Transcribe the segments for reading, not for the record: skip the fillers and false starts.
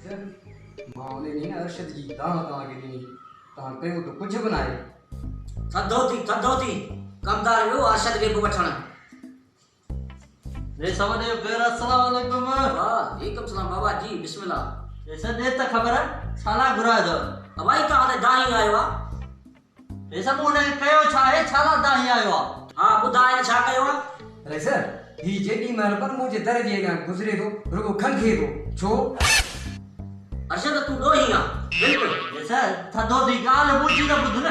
sir मां ने नहीं ना अरशद जी तव्हां खे ॾिनी तव्हां कयो त कुझु बि न आहे थधो थी कमदार वियो अरशद खे बि वठण रे सवने बेर अस्सलाम वालेकुम वालेकुम सलाम बाबा जी बिस्मिल्लाह ऐसा दे त खबर छाला घुराए दो अबाई तव्हां त दाही आयो आहे ऐसा मुने कयो छा है छाला दाही आयो आ हा ॿुधाए छा कयो आहे अरे सर ही जेॾी महिल पर मुंहिंजे दर जे अॻियां गुज़रे थो रुॻो खंघे थो छो अरशद तूं ॾोही आहे बिल्कुलु ऐसा थधो दी गाल मुजी न बुध न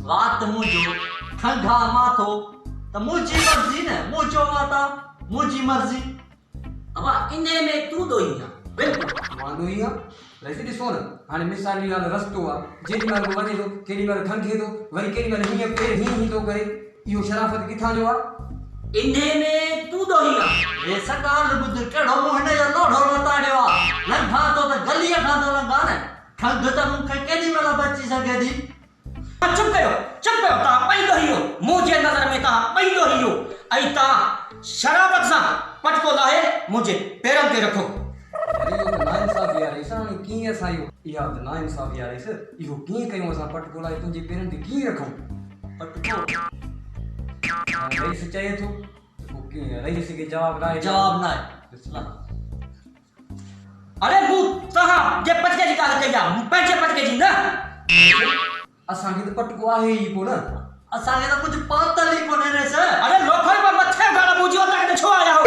वात मुजो खंघा माथो त मुजी मर्जी न मुजो वाता मुजी मर्जी अबा इन में तूं ॾोही आहे बिल्कुलु वांदो ई आहे वैसे ॾिसो न हाणे मिसाली ॻाल्हि रस्तो आहे जेॾी महिल बि वञे थो केॾी महिल खंघे थो वरी केॾी महिल हीअं पेर हीअं थो करे इहो शराफ़त किथां जो आहे इन में तूं ॾोही आहे ऐसा गाल बुध केड़ो मोहने जो लोढो लताड़ियो आ लंघा तो त गलीअ खां तो लंघा न खंघ त मूंखे केॾी महिल बची सघे थी चुप कयो तव्हां ॿई ॾोहियो मुंहिंजे नज़र में तव्हां ॿई ॾोहियो ऐं तव्हां शराबत सां पटको लाहे मुंहिंजे पेरनि ते रखो अरे इहो त नाइंसाफ़ी आहे रेसा हाणे कीअं असां इहा त नाइंसाफ़ी आहे रेस इहो कीअं कयूं असां पटको लाइ तुंहिंजे पेरनि ते कीअं रखूं पटको रईस चए थो पोइ कीअं रईस खे जवाब न आहे जवाब ना है अरे मूं तव्हां जे पटके जी ॻाल्हि कई आहे पंहिंजे पटके जी न असांखे त पटको आहे ई कोन असांखे त कुझु पातल ई कोन्हे रे सर अरे लोफर पर मथे गाना मुझे होता है छो आया हो